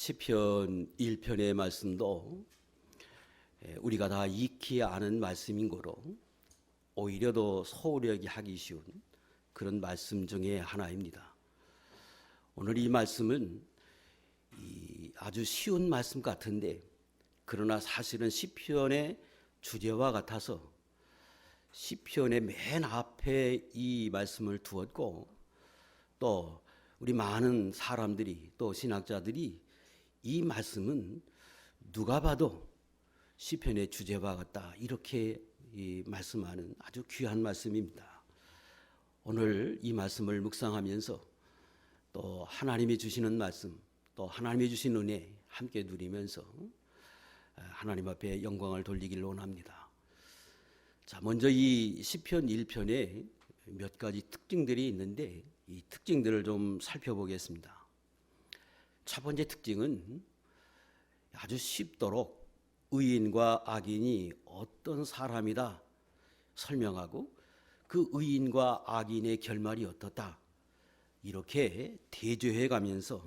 시편 1편의 말씀도 우리가 다 익히 아는 말씀인 거로 오히려 더 소홀히 하기 쉬운 그런 말씀 중에 하나입니다. 오늘 이 말씀은 아주 쉬운 말씀 같은데 그러나 사실은 시편의 주제와 같아서 시편의 맨 앞에 이 말씀을 두었고 또 우리 많은 사람들이 또 신학자들이 이 말씀은 누가 봐도 시편의 주제와 같다 이렇게 말씀하는 아주 귀한 말씀입니다. 오늘 이 말씀을 묵상하면서 또 하나님이 주시는 말씀 또 하나님이 주신 은혜 함께 누리면서 하나님 앞에 영광을 돌리길 원합니다. 자, 먼저 이 시편 1편에 몇 가지 특징들이 있는데 이 특징들을 좀 살펴보겠습니다. 첫 번째 특징은 아주 쉽도록 의인과 악인이 어떤 사람이다 설명하고 그 의인과 악인의 결말이 어떻다 이렇게 대조해 가면서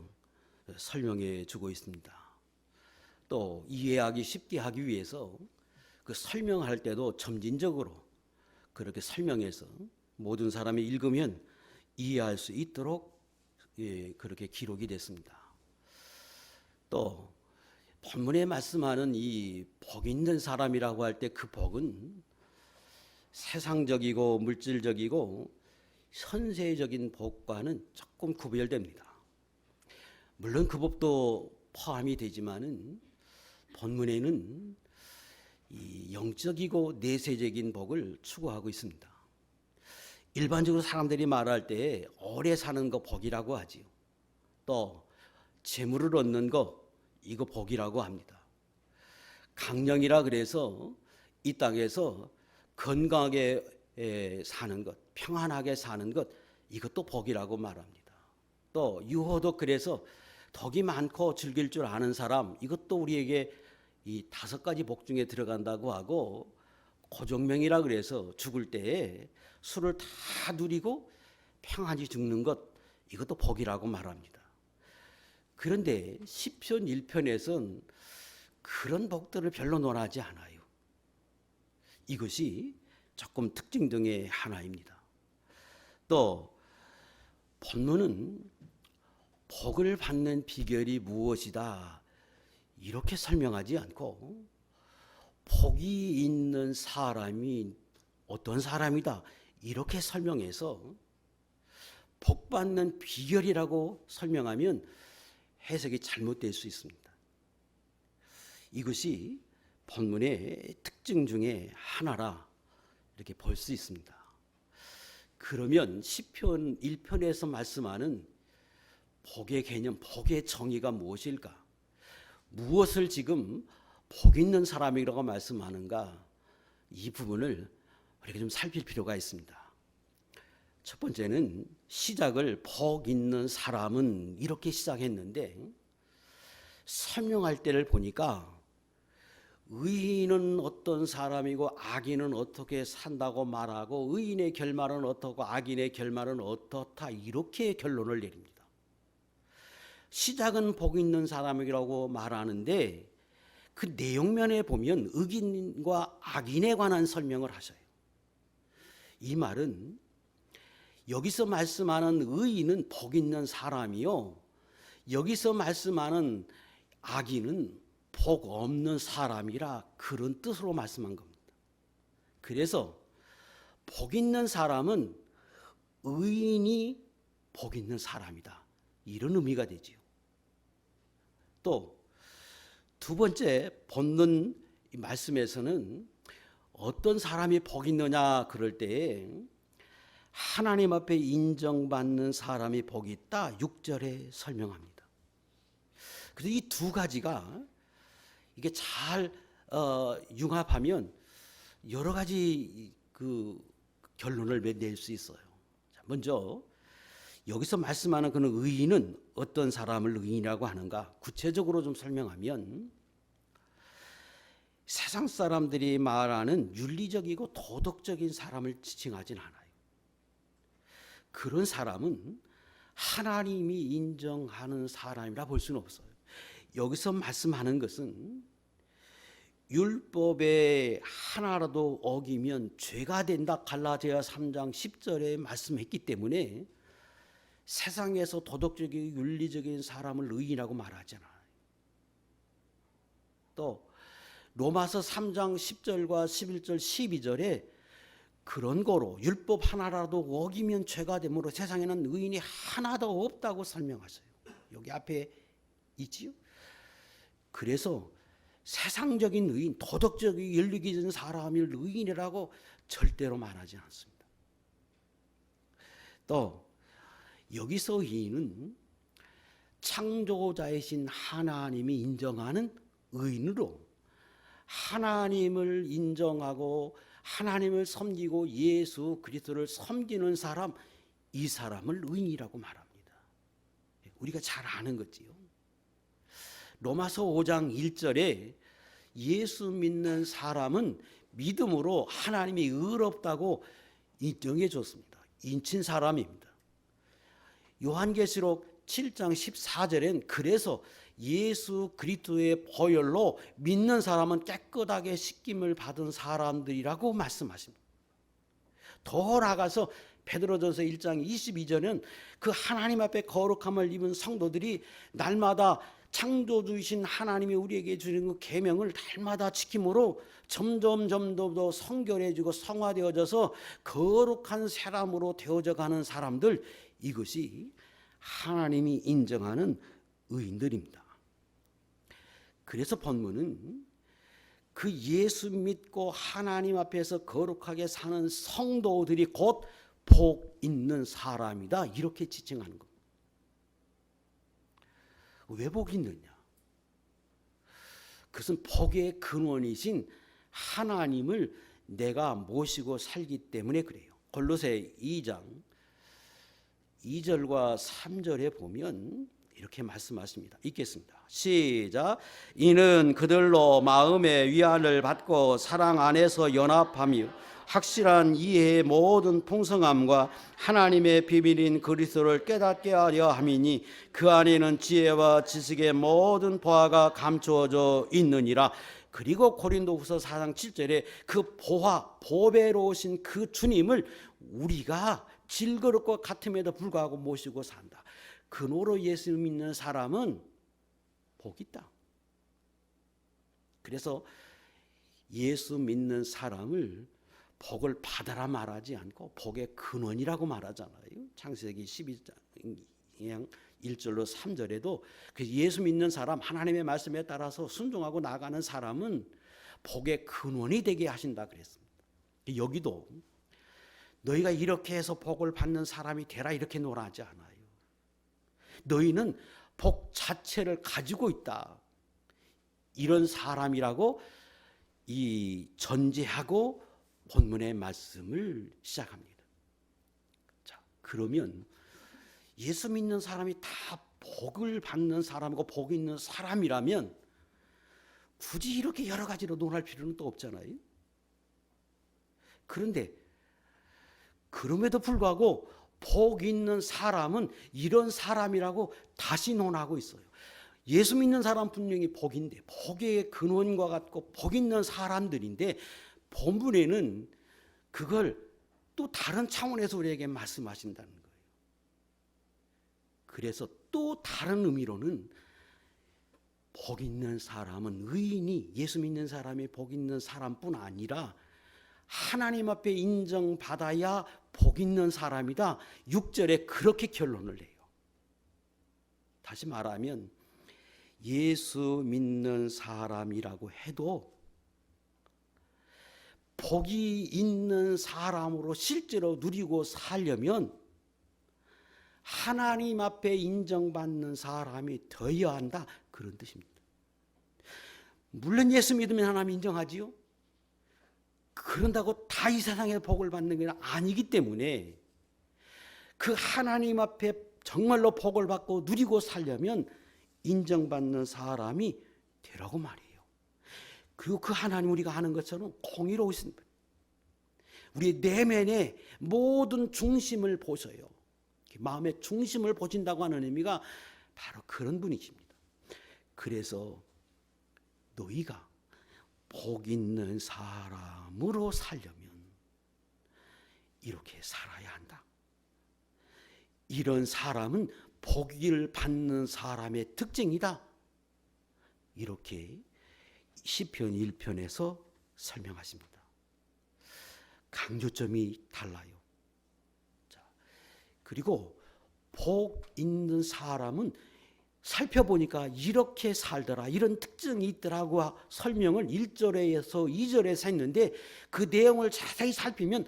설명해 주고 있습니다. 또 이해하기 쉽게 하기 위해서 그 설명할 때도 점진적으로 그렇게 설명해서 모든 사람이 읽으면 이해할 수 있도록 그렇게 기록이 됐습니다. 또 본문에 말씀하는 이 복 있는 사람이라고 할 때 그 복은 세상적이고 물질적이고 현세적인 복과는 조금 구별됩니다. 물론 그 복도 포함이 되지만은 본문에는 이 영적이고 내세적인 복을 추구하고 있습니다. 일반적으로 사람들이 말할 때 오래 사는 거 복이라고 하지요. 또 재물을 얻는 거 이거 복이라고 합니다. 강령이라 그래서 이 땅에서 건강하게 사는 것, 평안하게 사는 것 이것도 복이라고 말합니다. 또 유호도 그래서 덕이 많고 즐길 줄 아는 사람 이것도 우리에게 이 5가지 복 중에 들어간다고 하고 고정명이라 그래서 죽을 때에 술을 다 누리고 평안히 죽는 것 이것도 복이라고 말합니다. 그런데 시편 1편에서는 그런 복들을 별로 논하지 않아요. 이것이 조금 특징 중에 하나입니다. 또 본문은 복을 받는 비결이 무엇이다 이렇게 설명하지 않고 복이 있는 사람이 어떤 사람이다 이렇게 설명해서 복 받는 비결이라고 설명하면 해석이 잘못될 수 있습니다. 이것이 본문의 특징 중에 하나라 이렇게 볼 수 있습니다. 그러면 시편 1편에서 말씀하는 복의 개념, 복의 정의가 무엇일까? 무엇을 지금 복 있는 사람이라고 말씀하는가? 이 부분을 우리가 좀 살필 필요가 있습니다. 첫 번째는 시작을 복 있는 사람은 이렇게 시작했는데 설명할 때를 보니까 의인은 어떤 사람이고 악인은 어떻게 산다고 말하고 의인의 결말은 어떻고 악인의 결말은 어떻다 이렇게 결론을 내립니다. 시작은 복 있는 사람이라고 말하는데 그 내용면에 보면 의인과 악인에 관한 설명을 하셔요. 이 말은 여기서 말씀하는 의인은 복 있는 사람이요 여기서 말씀하는 악인은 복 없는 사람이라 그런 뜻으로 말씀한 겁니다. 그래서 복 있는 사람은 의인이 복 있는 사람이다 이런 의미가 되지요. 또 두 번째 본문 말씀에서는 어떤 사람이 복 있느냐 그럴 때 하나님 앞에 인정받는 사람이 복이 있다 6절에 설명합니다. 그래서 이 두 가지가 이게 잘 융합하면 여러 가지 그 결론을 낼 수 있어요. 자, 먼저 여기서 말씀하는 그는 의인은 어떤 사람을 의인이라고 하는가 구체적으로 좀 설명하면 세상 사람들이 말하는 윤리적이고 도덕적인 사람을 지칭하진 않아요. 그런 사람은 하나님이 인정하는 사람이라 볼 수는 없어요. 여기서 말씀하는 것은 율법에 하나라도 어기면 죄가 된다. 갈라디아 3장 10절에 말씀했기 때문에 세상에서 도덕적인 윤리적인 사람을 의인이라고 말하잖아요. 또 로마서 3장 10절과 11절 12절에 그런 거로 율법 하나라도 어기면 죄가 되므로 세상에는 의인이 하나도 없다고 설명하세요. 여기 앞에 있지요. 그래서 세상적인 의인, 도덕적인 윤리적인 사람을 의인이라고 절대로 말하지 않습니다. 또 여기서 의인은 창조자이신 하나님이 인정하는 의인으로 하나님을 인정하고 하나님을 섬기고 예수 그리스도를 섬기는 사람, 이 사람을 의인이라고 말합니다. 우리가 잘 아는 거지요. 로마서 5장 1절에 예수 믿는 사람은 믿음으로 하나님이 의롭다고 인정해 줬습니다. 인친 사람입니다. 요한계시록 7장 14절엔 그래서 예수 그리스도의 보혈로 믿는 사람은 깨끗하게 씻김을 받은 사람들이라고 말씀하십니다. 더 나아가서 베드로전서 1장 22절은 그 하나님 앞에 거룩함을 입은 성도들이 날마다 창조주이신 하나님이 우리에게 주는 그 계명을 날마다 지킴으로 점점 더 성결해지고 성화되어져서 거룩한 사람으로 되어져 가는 사람들, 이것이 하나님이 인정하는 의인들입니다. 그래서 본문은 그 예수 믿고 하나님 앞에서 거룩하게 사는 성도들이 곧 복 있는 사람이다, 이렇게 지칭하는 겁니다. 왜 복이 있느냐? 그것은 복의 근원이신 하나님을 내가 모시고 살기 때문에 그래요. 골로새 2장 2절과 3절에 보면 이렇게 말씀하십니다. 읽겠습니다. 시작. 이는 그들로 마음의 위안을 받고 사랑 안에서 연합하며 확실한 이해의 모든 풍성함과 하나님의 비밀인 그리스도를 깨닫게 하려 함이니 그 안에는 지혜와 지식의 모든 보화가 감추어져 있느니라. 그리고 고린도후서 4장 7절에 그 보배로우신 그 주님을 우리가 질거릇과 같음에도 불구하고 모시고 산다. 그노로 예수 믿는 사람은 복이 있다. 그래서 예수 믿는 사람을 복을 받아라 말하지 않고 복의 근원이라고 말하잖아요. 창세기 12장 1절로 3절에도 예수 믿는 사람, 하나님의 말씀에 따라서 순종하고 나가는 사람은 복의 근원이 되게 하신다 그랬습니다. 여기도 너희가 이렇게 해서 복을 받는 사람이 되라 이렇게 논하지 않아요. 너희는 복 자체를 가지고 있다, 이런 사람이라고 이 전제하고 본문의 말씀을 시작합니다. 자, 그러면 예수 믿는 사람이 다 복을 받는 사람이고 복 있는 사람이라면 굳이 이렇게 여러 가지로 논할 필요는 또 없잖아요. 그런데 그럼에도 불구하고 복 있는 사람은 이런 사람이라고 다시 논하고 있어요. 예수 믿는 사람 분명히 복인데, 복의 근원과 같고 복 있는 사람들인데 본문에는 그걸 또 다른 차원에서 우리에게 말씀하신다는 거예요. 그래서 또 다른 의미로는 복 있는 사람은 의인이, 예수 믿는 사람이 복 있는 사람뿐 아니라 하나님 앞에 인정받아야 복 있는 사람이다, 6절에 그렇게 결론을 내요. 다시 말하면 예수 믿는 사람이라고 해도 복이 있는 사람으로 실제로 누리고 살려면 하나님 앞에 인정받는 사람이 되어야 한다, 그런 뜻입니다. 물론 예수 믿으면 하나님 인정하지요. 그런다고 다 이 세상에 복을 받는 게 아니기 때문에 그 하나님 앞에 정말로 복을 받고 누리고 살려면 인정받는 사람이 되라고 말이에요. 그리고 그 하나님, 우리가 아는 것처럼 공의로우신 분, 우리 내면의 모든 중심을 보셔요. 마음의 중심을 보신다고 하는 의미가 바로 그런 분이십니다. 그래서 너희가 복 있는 사람으로 살려면 이렇게 살아야 한다. 이런 사람은 복을 받는 사람의 특징이다. 이렇게 시편 1편에서 설명하십니다. 강조점이 달라요. 자, 그리고 복 있는 사람은 살펴보니까 이렇게 살더라, 이런 특징이 있더라고 설명을 1절에서 2절에서 했는데 그 내용을 자세히 살피면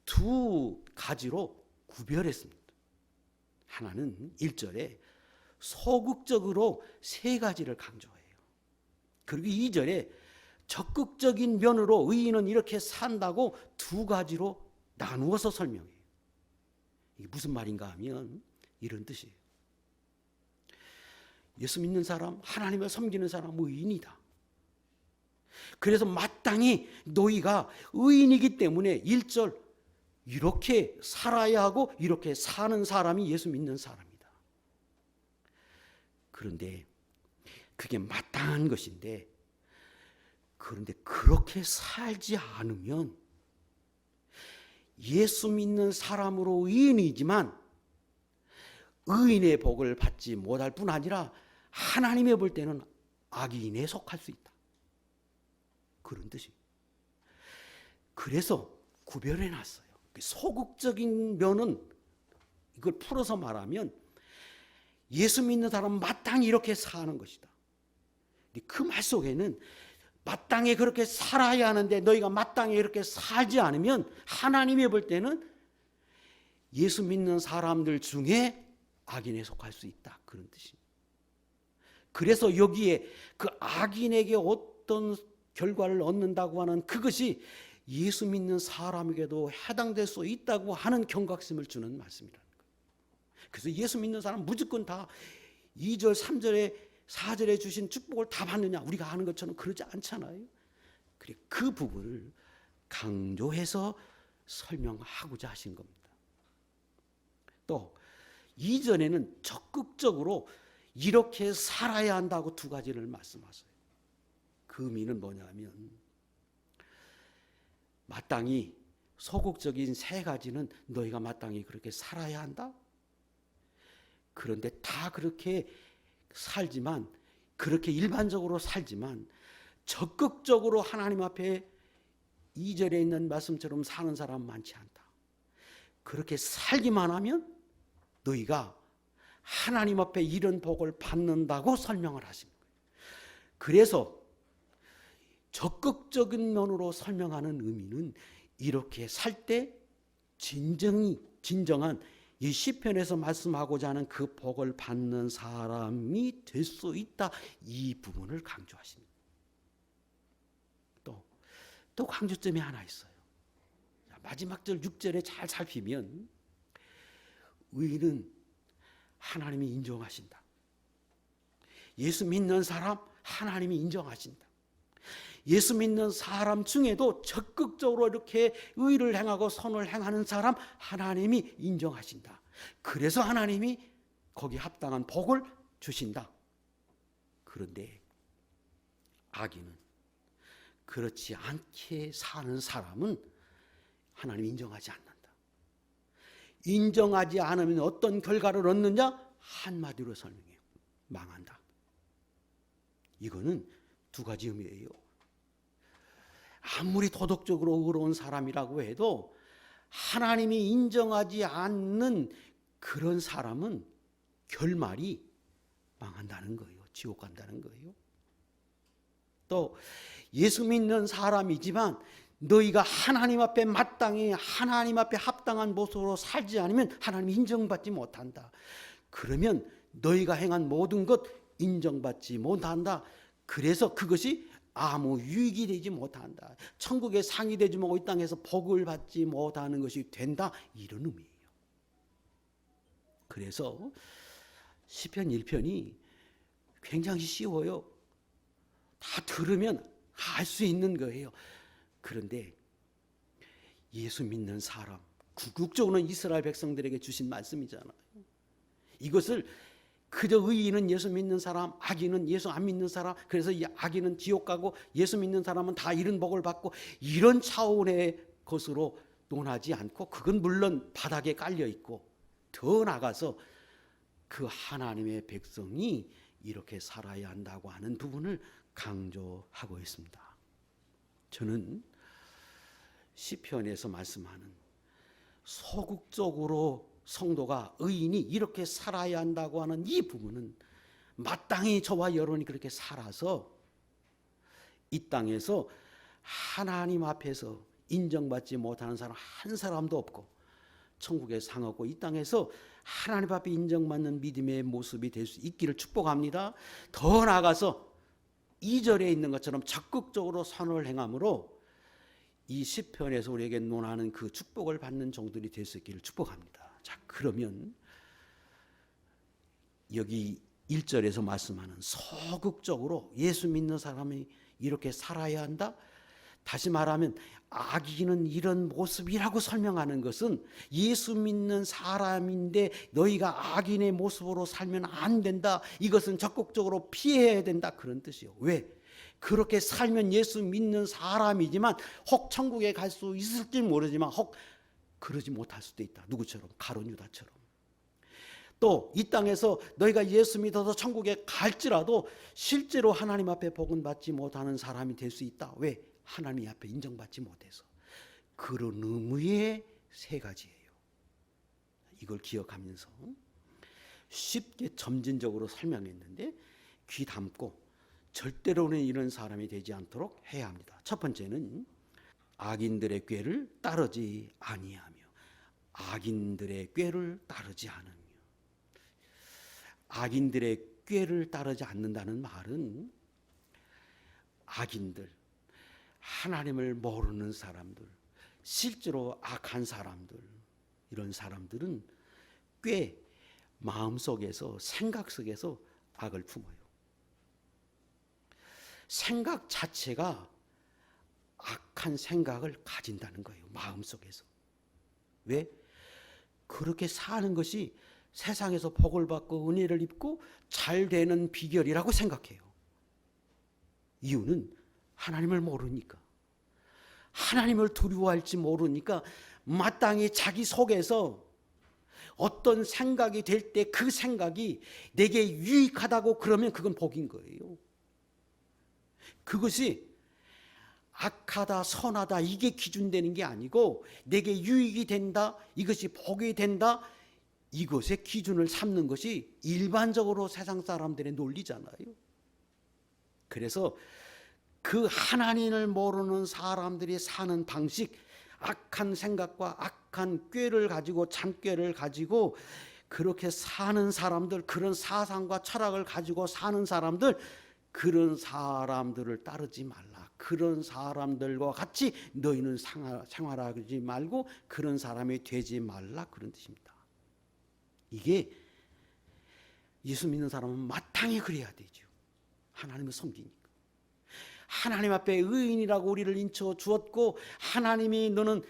두 가지로 구별했습니다. 하나는 1절에 소극적으로 세 가지를 강조해요. 그리고 2절에 적극적인 면으로 의인은 이렇게 산다고 두 가지로 나누어서 설명해요. 이게 무슨 말인가 하면 이런 뜻이에요. 예수 믿는 사람, 하나님을 섬기는 사람 의인이다. 그래서 마땅히 너희가 의인이기 때문에 1절 이렇게 살아야 하고 이렇게 사는 사람이 예수 믿는 사람이다. 그런데 그게 마땅한 것인데, 그런데 그렇게 살지 않으면 예수 믿는 사람으로 의인이지만 의인의 복을 받지 못할 뿐 아니라 하나님의 볼 때는 악인에 속할 수 있다. 그런 뜻이에요. 그래서 구별해 놨어요. 소극적인 면은 이걸 풀어서 말하면 예수 믿는 사람은 마땅히 이렇게 사는 것이다. 그 말 속에는 마땅히 그렇게 살아야 하는데 너희가 마땅히 이렇게 살지 않으면 하나님이 볼 때는 예수 믿는 사람들 중에 악인에 속할 수 있다. 그런 뜻입니다. 그래서 여기에 그 악인에게 어떤 결과를 얻는다고 하는 그것이 예수 믿는 사람에게도 해당될 수 있다고 하는 경각심을 주는 말씀이라는 거예요. 그래서 예수 믿는 사람 무조건 다 2절, 3절에 4절에 주신 축복을 다 받느냐 우리가 아는 것처럼 그러지 않잖아요. 그래, 그 부분을 강조해서 설명하고자 하신 겁니다. 또 이전에는 적극적으로 이렇게 살아야 한다고 두 가지를 말씀하세요. 그 의미는 뭐냐면 마땅히 소극적인 세 가지는 너희가 마땅히 그렇게 살아야 한다. 그런데 다 그렇게 살지만, 그렇게 일반적으로 살지만 적극적으로 하나님 앞에 2절에 있는 말씀처럼 사는 사람 많지 않다. 그렇게 살기만 하면 너희가 하나님 앞에 이런 복을 받는다고 설명을 하십니다. 그래서 적극적인 면으로 설명하는 의미는 이렇게 살 때 진정한 이 시편에서 말씀하고자 하는 그 복을 받는 사람이 될 수 있다. 이 부분을 강조하십니다. 또 강조점이 하나 있어요. 마지막 절 6절에 잘 살피면 의인은 하나님이 인정하신다. 예수 믿는 사람 하나님이 인정하신다. 예수 믿는 사람 중에도 적극적으로 이렇게 의를 행하고 선을 행하는 사람 하나님이 인정하신다. 그래서 하나님이 거기에 합당한 복을 주신다. 그런데 악인은 그렇지 않게 사는 사람은 하나님이 인정하지 않는다. 인정하지 않으면 어떤 결과를 얻느냐? 한마디로 설명해요. 망한다. 이거는 두 가지 의미예요. 아무리 도덕적으로 의로운 사람이라고 해도 하나님이 인정하지 않는 그런 사람은 결말이 망한다는 거예요. 지옥 간다는 거예요. 또 예수 믿는 사람이지만 너희가 하나님 앞에 마땅히 하나님 앞에 합당한 모습으로 살지 않으면 하나님이 인정받지 못한다. 그러면 너희가 행한 모든 것 인정받지 못한다. 그래서 그것이 아무 유익이 되지 못한다. 천국의 상이 되지 못하고 이 땅에서 복을 받지 못하는 것이 된다. 이런 의미예요. 그래서 시편 1편이 굉장히 쉬워요. 다 들으면 알 수 있는 거예요. 그런데 예수 믿는 사람, 궁극적으로는 이스라엘 백성들에게 주신 말씀이잖아요. 이것을 그저 의인은 예수 믿는 사람, 악인은 예수 안 믿는 사람, 그래서 이 악인은 지옥 가고 예수 믿는 사람은 다 이런 복을 받고, 이런 차원의 것으로 논하지 않고, 그건 물론 바닥에 깔려 있고, 더 나가서 그 하나님의 백성이 이렇게 살아야 한다고 하는 부분을 강조하고 있습니다. 저는 시편에서 말씀하는 소극적으로 성도가, 의인이 이렇게 살아야 한다고 하는 이 부분은 마땅히 저와 여러분이 그렇게 살아서 이 땅에서 하나님 앞에서 인정받지 못하는 사람 한 사람도 없고, 천국의 상 없고, 이 땅에서 하나님 앞에 인정받는 믿음의 모습이 될 수 있기를 축복합니다. 더 나아가서 2절에 있는 것처럼 적극적으로 선을 행함으로 이 시편에서 우리에게 논하는 그 축복을 받는 종들이 될 수 있기를 축복합니다. 자, 그러면 여기 1절에서 말씀하는 소극적으로 예수 믿는 사람이 이렇게 살아야 한다? 다시 말하면 악인은 이런 모습이라고 설명하는 것은 예수 믿는 사람인데 너희가 악인의 모습으로 살면 안 된다, 이것은 적극적으로 피해야 된다, 그런 뜻이요. 왜? 그렇게 살면 예수 믿는 사람이지만 혹 천국에 갈 수 있을지 모르지만 혹 그러지 못할 수도 있다. 누구처럼? 가룟 유다처럼. 또 이 땅에서 너희가 예수 믿어서 천국에 갈지라도 실제로 하나님 앞에 복은 받지 못하는 사람이 될 수 있다. 왜? 하나님 앞에 인정받지 못해서. 그런 의미의 세 가지예요. 이걸 기억하면서 쉽게 점진적으로 설명했는데 귀 담고 절대로는 이런 사람이 되지 않도록 해야 합니다. 첫 번째는 악인들의 꾀를 따르지 아니하며. 악인들의 꾀를 따르지 않으며. 악인들의 꾀를 따르지 않는다는 말은 악인들, 하나님을 모르는 사람들, 실제로 악한 사람들, 이런 사람들은 꽤 마음속에서, 생각 속에서 악을 품어요. 생각 자체가 악한 생각을 가진다는 거예요. 마음속에서. 왜? 그렇게 사는 것이 세상에서 복을 받고 은혜를 입고 잘 되는 비결이라고 생각해요. 이유는 하나님을 모르니까, 하나님을 두려워할지 모르니까 마땅히 자기 속에서 어떤 생각이 될 때 그 생각이 내게 유익하다고 그러면 그건 복인 거예요. 그것이 악하다, 선하다, 이게 기준되는 게 아니고 내게 유익이 된다, 이것이 복이 된다, 이것의 기준을 삼는 것이 일반적으로 세상 사람들의 논리잖아요. 그래서 그 하나님을 모르는 사람들이 사는 방식, 악한 생각과 악한 꾀를 가지고, 잔꾀를 가지고 그렇게 사는 사람들, 그런 사상과 철학을 가지고 사는 사람들, 그런 사람들을 따르지 말라. 그런 사람들과 같이 너희는 생활하지 말고 그런 사람이 되지 말라, 그런 뜻입니다. 이게 예수 믿는 사람은 마땅히 그래야 되죠. 하나님을 섬기니까. 하나님 앞에 의인이라고 우리를 인쳐 주었고, 하나님이 너는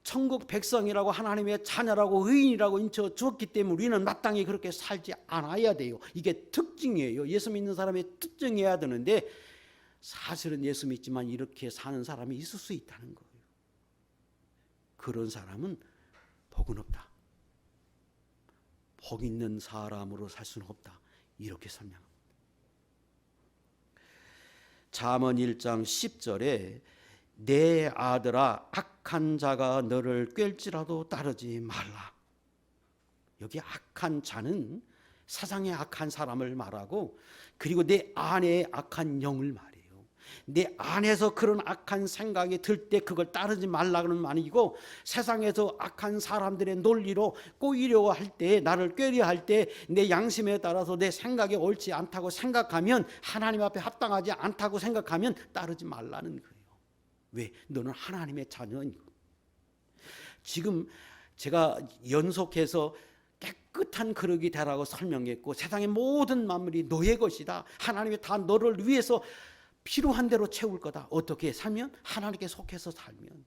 천국 백성이라고, 하나님의 자녀라고, 의인이라고 인쳐 주었기 때문에 우리는 마땅히 그렇게 살지 않아야 돼요. 이게 특징이에요. 예수 믿는 사람의 특징이어야 되는데 사실은 예수 믿지만 이렇게 사는 사람이 있을 수 있다는 거예요. 그런 사람은 복은 없다. 복 있는 사람으로 살 수는 없다. 이렇게 설명합니다. 잠언 1장 10절에 내 아들아, 악한 자가 너를 꿰일지라도 따르지 말라. 여기 악한 자는 세상의 악한 사람을 말하고, 그리고 내 안에 악한 영을 말해요. 내 안에서 그런 악한 생각이 들 때 그걸 따르지 말라는 말이고, 세상에서 악한 사람들의 논리로 꼬이려고 할 때, 나를 꾀려 할 때 내 양심에 따라서 내 생각이 옳지 않다고 생각하면, 하나님 앞에 합당하지 않다고 생각하면 따르지 말라는 거예요. 왜? 너는 하나님의 자녀니까. 지금 제가 연속해서 깨끗한 그릇이 되라고 설명했고, 세상의 모든 만물이 너의 것이다, 하나님이 다 너를 위해서 필요한 대로 채울 거다. 어떻게 살면? 하나님께 속해서 살면.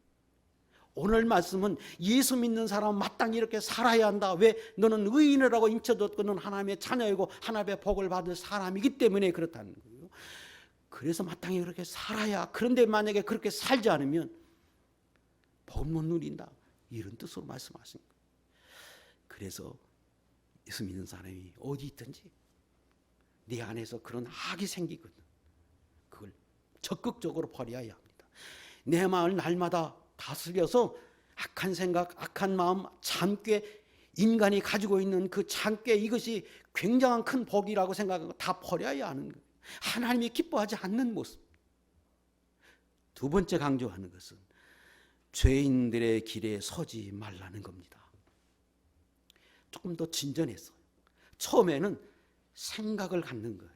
오늘 말씀은 예수 믿는 사람은 마땅히 이렇게 살아야 한다. 왜? 너는 의인이라고 인쳐졌고 너는 하나님의 자녀이고 하나님의 복을 받을 사람이기 때문에 그렇다는 거예요. 그래서 마땅히 그렇게 살아야. 그런데 만약에 그렇게 살지 않으면 복을 못 누린다, 이런 뜻으로 말씀하신 거예요. 그래서 예수 믿는 사람이 어디 있든지 내 안에서 그런 악이 생기거든, 그걸 적극적으로 버려야 합니다. 내 마음을 날마다 다스려서 악한 생각, 악한 마음, 잔꾀, 인간이 가지고 있는 그 잔꾀, 이것이 굉장한 큰 복이라고 생각하고 다 버려야 하는 거예요. 하나님이 기뻐하지 않는 모습. 두 번째 강조하는 것은 죄인들의 길에 서지 말라는 겁니다. 조금 더 진전했어요. 처음에는 생각을 갖는 거예요.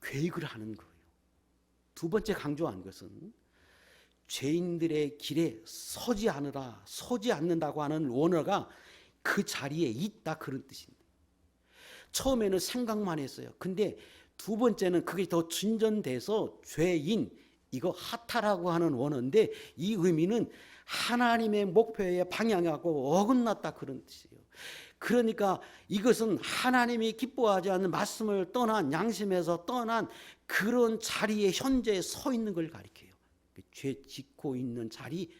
계획을 하는 거예요. 두 번째 강조한 것은 죄인들의 길에 서지 않으라, 서지 않는다고 하는 원어가 그 자리에 있다, 그런 뜻입니다. 처음에는 생각만 했어요. 근데 두 번째는 그게 더 진전돼서 죄인, 이거 하타라고 하는 원어인데 이 의미는 하나님의 목표에 방향하고 어긋났다, 그런 뜻이에요. 그러니까 이것은 하나님이 기뻐하지 않는 말씀을 떠난, 양심에서 떠난 그런 자리에 현재 서 있는 걸 가리켜요. 죄 짓고 있는 자리,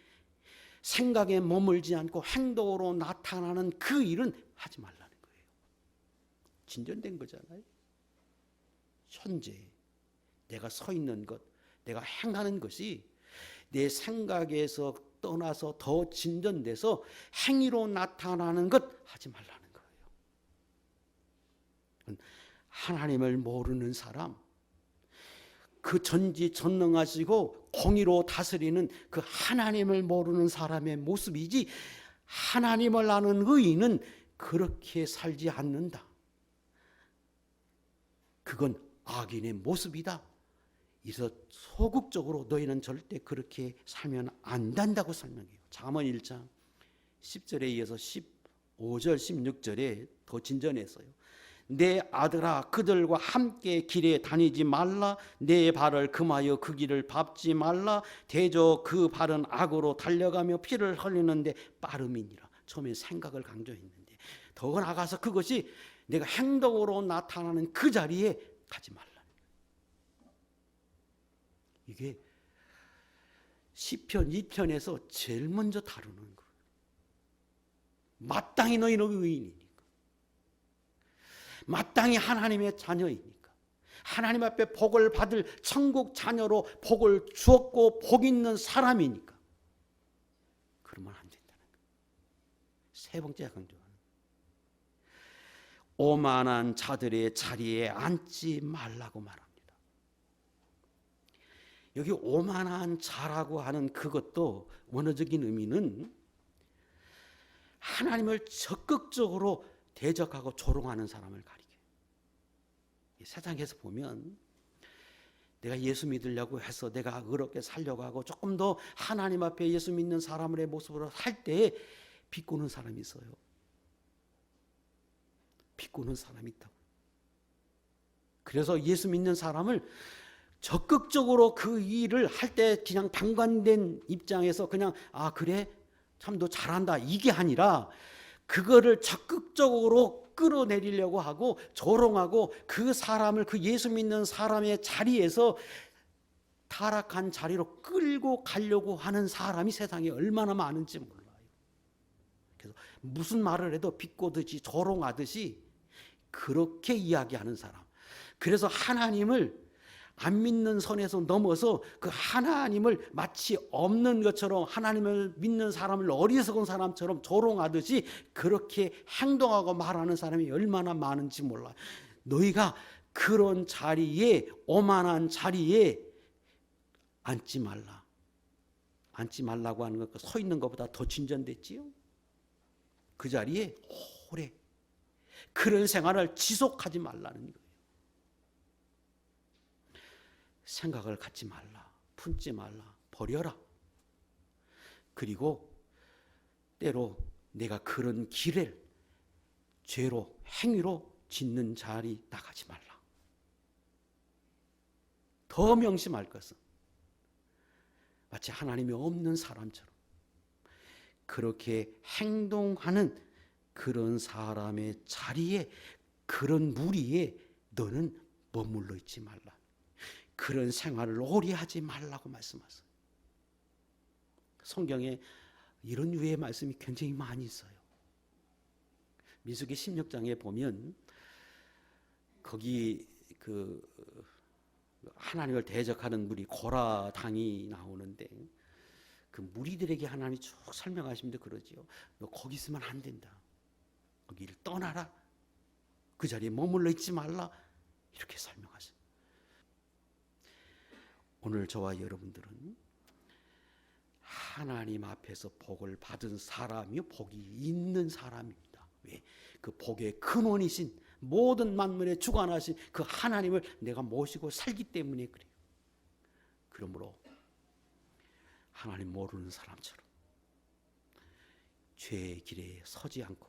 생각에 머물지 않고 행동으로 나타나는 그 일은 하지 말라는 거예요. 진전된 거잖아요. 현재 내가 서 있는 것, 내가 행하는 것이 내 생각에서 떠나서 더 진전돼서 행위로 나타나는 것 하지 말라는 거예요. 하나님을 모르는 사람, 그 전지전능하시고 공의로 다스리는 그 하나님을 모르는 사람의 모습이지, 하나님을 아는 의인은 그렇게 살지 않는다. 그건 악인의 모습이다. 그래서 소극적으로 너희는 절대 그렇게 살면 안 된다고 설명해요. 잠언 1장 10절에 이어서 15절 16절에 더 진전했어요. 내 아들아, 그들과 함께 길에 다니지 말라. 내 발을 금하여 그 길을 밟지 말라. 대저 그 발은 악으로 달려가며 피를 흘리는데 빠름이니라. 처음에 생각을 강조했는데 더 나아가서 그것이 내가 행동으로 나타나는 그 자리에 가지 말라. 이게 시편 2편에서 제일 먼저 다루는 거예요. 마땅히 너희는 의인이니까, 마땅히 하나님의 자녀이니까, 하나님 앞에 복을 받을 천국 자녀로 복을 주었고 복 있는 사람이니까 그러면 안 된다는 거예요. 세 번째 강조하는, 오만한 자들의 자리에 앉지 말라고 말합니다. 여기 오만한 자라고 하는 그것도 원어적인 의미는 하나님을 적극적으로 대적하고 조롱하는 사람을 가리켜요. 세상에서 보면 내가 예수 믿으려고 해서 내가 의롭게 살려고 하고 조금 더 하나님 앞에 예수 믿는 사람의 모습으로 살 때 비꼬는 사람이 있어요. 비꼬는 사람이 있다고. 그래서 예수 믿는 사람을 적극적으로 그 일을 할 때 그냥 방관된 입장에서 그냥 아 그래? 참 너 잘한다, 이게 아니라 그거를 적극적으로 끌어내리려고 하고 조롱하고 그 사람을, 그 예수 믿는 사람의 자리에서 타락한 자리로 끌고 가려고 하는 사람이 세상에 얼마나 많은지 몰라요. 그래서 무슨 말을 해도 비꼬듯이 조롱하듯이 그렇게 이야기하는 사람. 그래서 하나님을 안 믿는 선에서 넘어서 그 하나님을 마치 없는 것처럼, 하나님을 믿는 사람을 어리석은 사람처럼 조롱하듯이 그렇게 행동하고 말하는 사람이 얼마나 많은지 몰라요. 너희가 그런 자리에, 오만한 자리에 앉지 말라. 앉지 말라고 하는 것, 서 있는 것보다 더 진전됐지요. 그 자리에 오래 그런 생활을 지속하지 말라는 거예요. 생각을 갖지 말라, 품지 말라, 버려라. 그리고 때로 내가 그런 길을 죄로, 행위로 짓는 자리 나가지 말라. 더 명심할 것은 마치 하나님이 없는 사람처럼 그렇게 행동하는 그런 사람의 자리에, 그런 무리에 너는 머물러 있지 말라. 그런 생활을 오래 하지 말라고 말씀하세요. 성경에 이런 유의 말씀이 굉장히 많이 있어요. 민수기 16장에 보면 거기 그 하나님을 대적하는 무리 고라 당이 나오는데 그 무리들에게 하나님이 쭉 설명하시면서 그러지요. 너 거기 있으면 안 된다. 거기를 떠나라. 그 자리에 머물러 있지 말라. 이렇게 설명하세요. 오늘 저와 여러분들은 하나님 앞에서 복을 받은 사람이 복이 있는 사람입니다. 왜? 그 복의 근원이신 모든 만물의 주관하신 그 하나님을 내가 모시고 살기 때문에 그래요. 그러므로 하나님 모르는 사람처럼 죄의 길에 서지 않고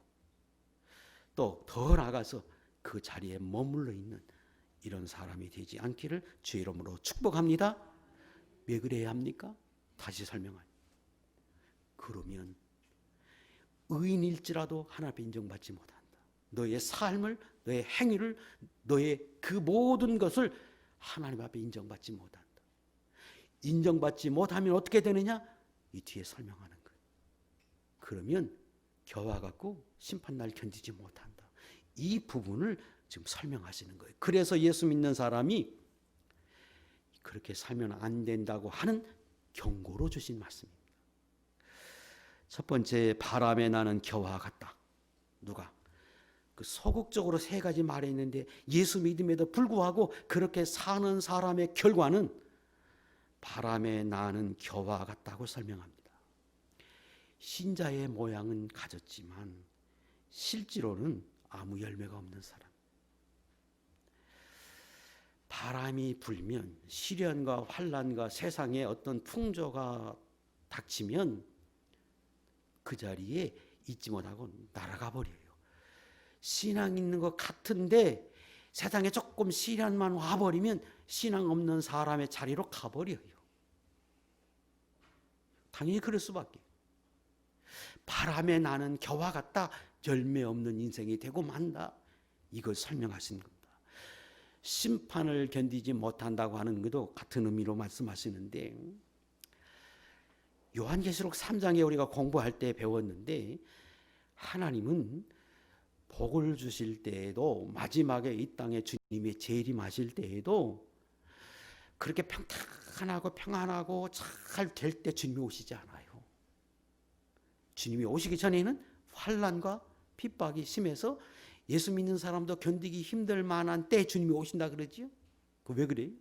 또 더 나아가서 그 자리에 머물러 있는 이런 사람이 되지 않기를 주의 이름으로 축복합니다. 왜 그래야 합니까? 다시 설명하니. 그러면 의인일지라도 하나님 앞에 인정받지 못한다. 너의 삶을, 너의 행위를, 너의 그 모든 것을 하나님 앞에 인정받지 못한다. 인정받지 못하면 어떻게 되느냐? 이 뒤에 설명하는 거예요. 그러면 겨와 같고 심판날 견디지 못한다. 이 부분을 지금 설명하시는 거예요. 그래서 예수 믿는 사람이 그렇게 살면 안 된다고 하는 경고로 주신 말씀입니다. 첫 번째, 바람에 나는 겨와 같다. 누가? 그 소극적으로 세 가지 말했는데 예수 믿음에도 불구하고 그렇게 사는 사람의 결과는 바람에 나는 겨와 같다고 설명합니다. 신자의 모양은 가졌지만 실제로는 아무 열매가 없는 사람. 바람이 불면 시련과 환난과 세상의 어떤 풍조가 닥치면 그 자리에 있지 못하고 날아가 버려요. 신앙 있는 것 같은데 세상에 조금 시련만 와버리면 신앙 없는 사람의 자리로 가버려요. 당연히 그럴 수밖에. 바람에 나는 겨와 같다. 열매 없는 인생이 되고 만다. 이걸 설명하신 겁니다. 심판을 견디지 못한다고 하는 것도 같은 의미로 말씀하시는데 요한계시록 3장에 우리가 공부할 때 배웠는데 하나님은 복을 주실 때에도 마지막에 이 땅에 주님이 재림하실 때에도 그렇게 평안하고 잘 될 때 주님이 오시지 않아요. 주님이 오시기 전에는 환난과 핍박이 심해서 예수 믿는 사람도 견디기 힘들 만한 때 주님이 오신다 그러지요. 왜 그래요?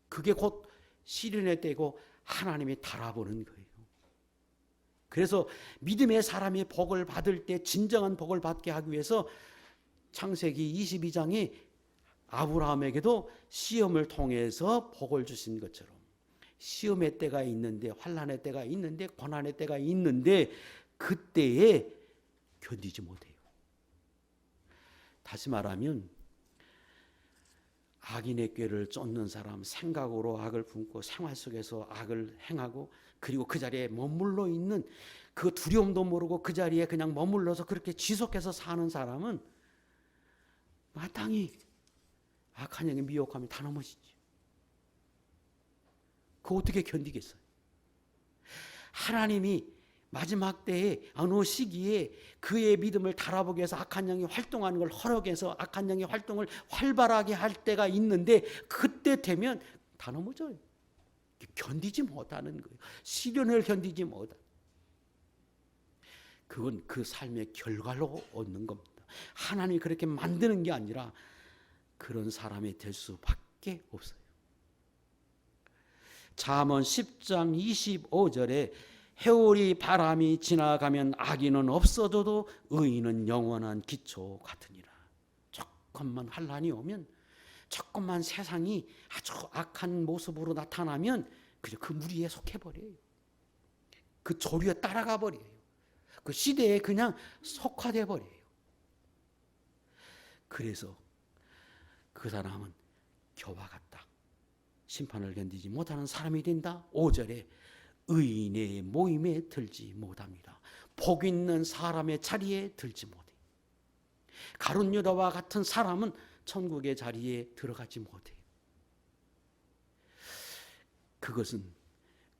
그게 곧 시련의 때고 하나님이 달아보는 거예요. 그래서 믿음의 사람이 복을 받을 때 진정한 복을 받게 하기 위해서 창세기 22장에 아브라함에게도 시험을 통해서 복을 주신 것처럼 시험의 때가 있는데 환난의 때가 있는데 고난의 때가 있는데 그때에 견디지 못해요. 다시 말하면 악인의 꾀를 쫓는 사람, 생각으로 악을 품고 생활 속에서 악을 행하고 그리고 그 자리에 머물러 있는 그 두려움도 모르고 그 자리에 그냥 머물러서 그렇게 지속해서 사는 사람은 마땅히 악한 영의 미혹함이 다 넘어지죠. 그거 어떻게 견디겠어요? 하나님이 마지막 때에 어느 시기에 그의 믿음을 달아보기 위해서 악한 영이 활동하는 걸 허락해서 악한 영의 활동을 활발하게 할 때가 있는데 그때 되면 다 넘어져요. 견디지 못하는 거예요. 시련을 견디지 못하는. 그건 그 삶의 결과로 얻는 겁니다. 하나님이 그렇게 만드는 게 아니라 그런 사람이 될 수밖에 없어요. 잠언 10장 25절에 해오리 바람이 지나가면 악인은 없어져도 의인은 영원한 기초 같으니라. 조금만 환난이 오면 조금만 세상이 아주 악한 모습으로 나타나면 그저 그 무리에 속해버려요. 그 조류에 따라가 버려요. 그 시대에 그냥 속화돼 버려요. 그래서 그 사람은 겨와 같다. 심판을 견디지 못하는 사람이 된다. 5절에 의인의 모임에 들지 못합니다. 복 있는 사람의 자리에 들지 못해. 가룟 유다와 같은 사람은 천국의 자리에 들어가지 못해요. 그것은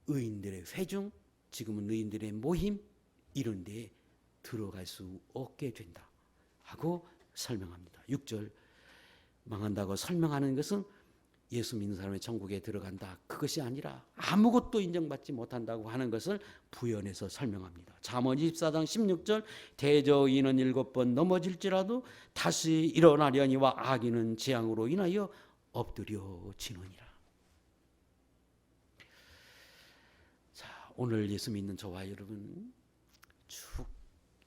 의인들의 회중, 지금은 의인들의 모임, 이런 데에 들어갈 수 없게 된다 하고 설명합니다. 6절, 망한다고 설명하는 것은 예수 믿는 사람의 천국에 들어간다, 그것이 아니라 아무것도 인정받지 못한다고 하는 것을 부연해서 설명합니다. 잠언 24장 16절, 대저인은 7번 넘어질지라도 다시 일어나려니와 악인은 재앙으로 인하여 엎드려지느니라. 자, 오늘 예수 믿는 저와 여러분 쭉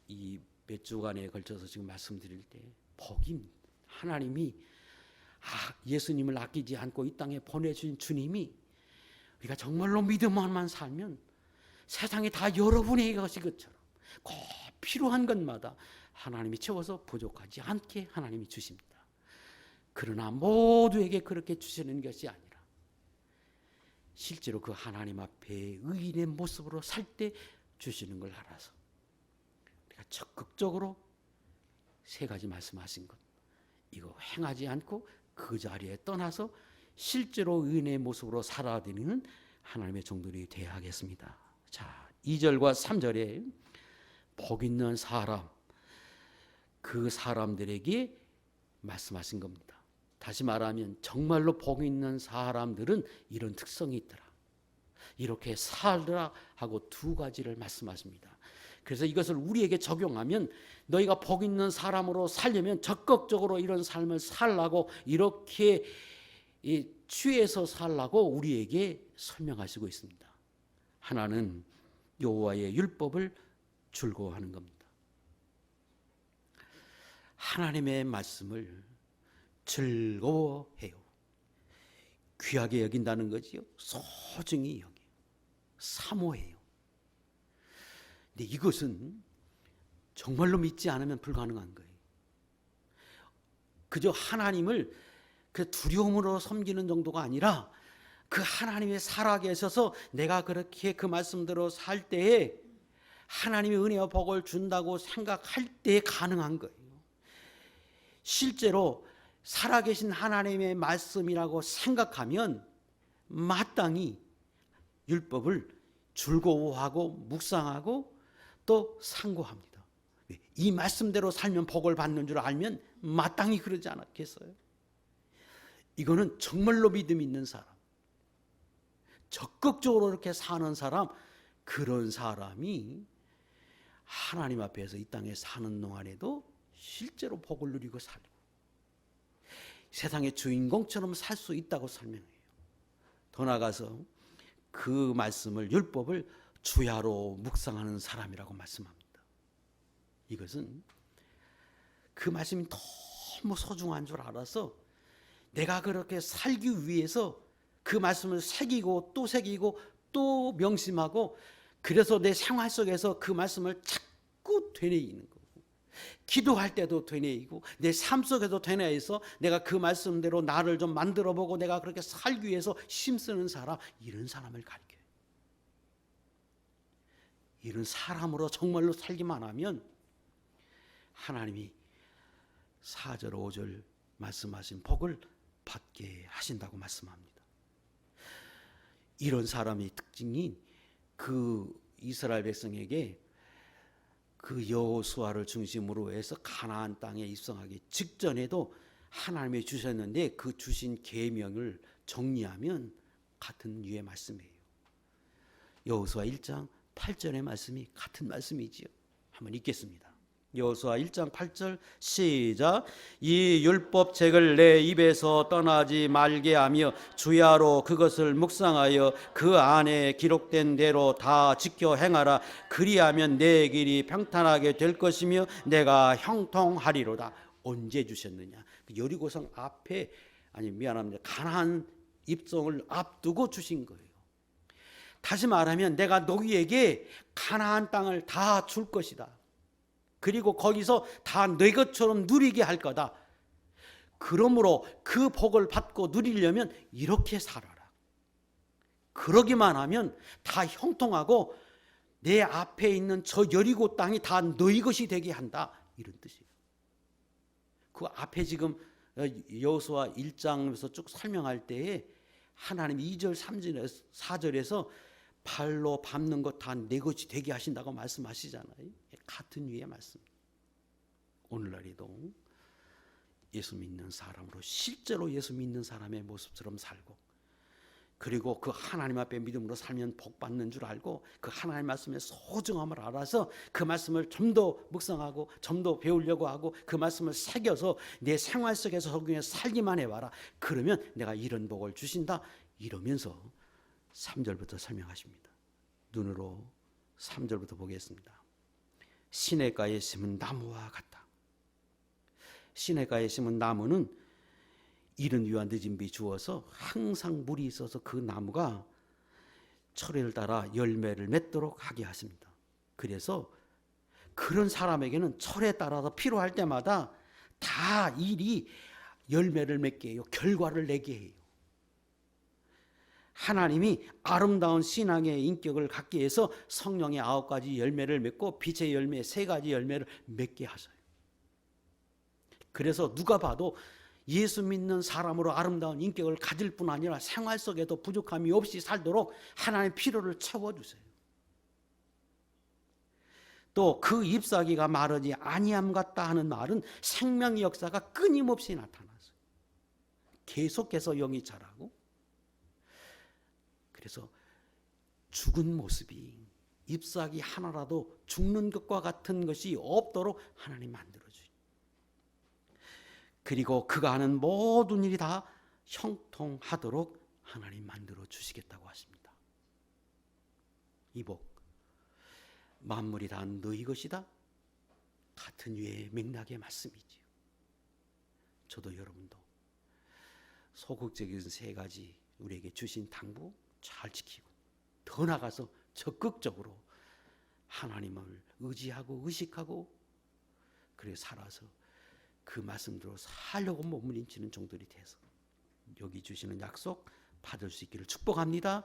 이 몇 주간에 걸쳐서 지금 말씀드릴 때 복임, 하나님이 예수님을 아끼지 않고 이 땅에 보내주신 주님이 우리가 정말로 믿음만 살면 세상이 다 여러분의 것이 것처럼 꼭 필요한 것마다 하나님이 채워서 부족하지 않게 하나님이 주십니다. 그러나 모두에게 그렇게 주시는 것이 아니라 실제로 그 하나님 앞에 의인의 모습으로 살 때 주시는 걸 알아서 우리가 적극적으로 세 가지 말씀하신 것, 이거 행하지 않고 그 자리에 떠나서 실제로 의인의 모습으로 살아드리는 하나님의 종들이 되어야 하겠습니다. 자, 2절과 3절에 복 있는 사람, 그 사람들에게 말씀하신 겁니다. 다시 말하면 정말로 복 있는 사람들은 이런 특성이 있더라, 이렇게 살더라 하고 두 가지를 말씀하십니다. 그래서 이것을 우리에게 적용하면 너희가 복 있는 사람으로 살려면 적극적으로 이런 삶을 살라고, 이렇게 취해서 살라고 우리에게 설명하시고 있습니다. 하나는 여호와의 율법을 즐거워하는 겁니다. 하나님의 말씀을 즐거워해요. 귀하게 여긴다는 거지요. 소중히 여겨요. 사모해요. 근데 이것은 정말로 믿지 않으면 불가능한 거예요. 그저 하나님을 그 두려움으로 섬기는 정도가 아니라 그 하나님의 살아계셔서 내가 그렇게 그 말씀대로 살 때에 하나님의 은혜와 복을 준다고 생각할 때 가능한 거예요. 실제로 살아계신 하나님의 말씀이라고 생각하면 마땅히 율법을 즐거워하고 묵상하고 또 상고합니다. 이 말씀대로 살면 복을 받는 줄 알면 마땅히 그러지 않았겠어요? 이거는 정말로 믿음 있는 사람, 적극적으로 이렇게 사는 사람, 그런 사람이 하나님 앞에서 이 땅에 사는 동안에도 실제로 복을 누리고 살고 세상의 주인공처럼 살 수 있다고 설명해요. 더 나아가서 그 말씀을, 율법을 주야로 묵상하는 사람이라고 말씀합니다. 이것은 그 말씀이 너무 소중한 줄 알아서 내가 그렇게 살기 위해서 그 말씀을 새기고 또 명심하고, 그래서 내 생활 속에서 그 말씀을 자꾸 되뇌이는 거고, 기도할 때도 되뇌이고 내 삶 속에도 되뇌어서 내가 그 말씀대로 나를 좀 만들어보고 내가 그렇게 살기 위해서 힘쓰는 사람, 이런 사람을 가르쳐요. 이런 사람으로 정말로 살기만 하면 하나님이 4절 5절 말씀하신 복을 받게 하신다고 말씀합니다. 이런 사람의 특징이 그 이스라엘 백성에게 그 여호수아를 중심으로 해서 가나안 땅에 입성하기 직전에도 하나님이 주셨는데, 그 주신 계명을 정리하면 같은 류의 말씀이에요. 여호수아 1장 8절의 말씀이 같은 말씀이지요. 한번 읽겠습니다. 여호수아 1장 8절 시작. 이 율법책을 내 입에서 떠나지 말게 하며 주야로 그것을 묵상하여 그 안에 기록된 대로 다 지켜 행하라. 그리하면 내 길이 평탄하게 될 것이며 내가 형통하리로다. 언제 주셨느냐? 여리고성 앞에, 가나안 입성을 앞두고 주신 거예요. 다시 말하면 내가 너희에게 가나안 땅을 다 줄 것이다. 그리고 거기서 다 내 것처럼 누리게 할 거다. 그러므로 그 복을 받고 누리려면 이렇게 살아라. 그러기만 하면 다 형통하고 내 앞에 있는 저 여리고 땅이 다 너희 것이 되게 한다, 이런 뜻이에요. 그 앞에 지금 여호수아 1장에서 쭉 설명할 때에 하나님 2절, 3절, 4절에서 발로 밟는 것 다 내 것이 되게 하신다고 말씀하시잖아요. 같은 유의 말씀. 오늘날에도 예수 믿는 사람으로 실제로 예수 믿는 사람의 모습처럼 살고, 그리고 그 하나님 앞에 믿음으로 살면 복 받는 줄 알고 그 하나님 말씀의 소중함을 알아서 그 말씀을 좀 더 묵상하고 좀 더 배우려고 하고 그 말씀을 새겨서 내 생활 속에서 적용해 살기만 해봐라. 그러면 내가 이런 복을 주신다. 이러면서 3절부터 설명하십니다. 눈으로 3절부터 보겠습니다. 시냇가에 심은 나무와 같다. 시냇가에 심은 나무는 이른 위와 늦은 비 주어서 항상 물이 있어서 그 나무가 철을 따라 열매를 맺도록 하게 하십니다. 그래서 그런 사람에게는 철에 따라서 필요할 때마다 다 일이 열매를 맺게 해요. 결과를 내게 해요. 하나님이 아름다운 신앙의 인격을 갖게 해서 성령의 9가지 열매를 맺고 빛의 열매 3가지 열매를 맺게 하셔요. 그래서 누가 봐도 예수 믿는 사람으로 아름다운 인격을 가질 뿐 아니라 생활 속에도 부족함이 없이 살도록 하나님의 필요를 채워주세요. 또 그 잎사귀가 마르지 아니함 같다 하는 말은 생명의 역사가 끊임없이 나타나서 계속해서 영이 자라고, 그래서 죽은 모습이 잎사귀 하나라도 죽는 것과 같은 것이 없도록 하나님 만들어주세요. 그리고 그가 하는 모든 일이 다 형통하도록 하나님 만들어 주시겠다고 하십니다. 이 복, 만물이 다 너희 것이다, 같은 유의 맥락의 말씀이지요. 저도 여러분도 소극적인 3가지 우리에게 주신 당부 잘 지키고, 더 나아가서 적극적으로 하나님을 의지하고 의식하고 그래 살아서 그 말씀대로 살려고 몸부림치는 종들이 돼서 여기 주시는 약속 받을 수 있기를 축복합니다.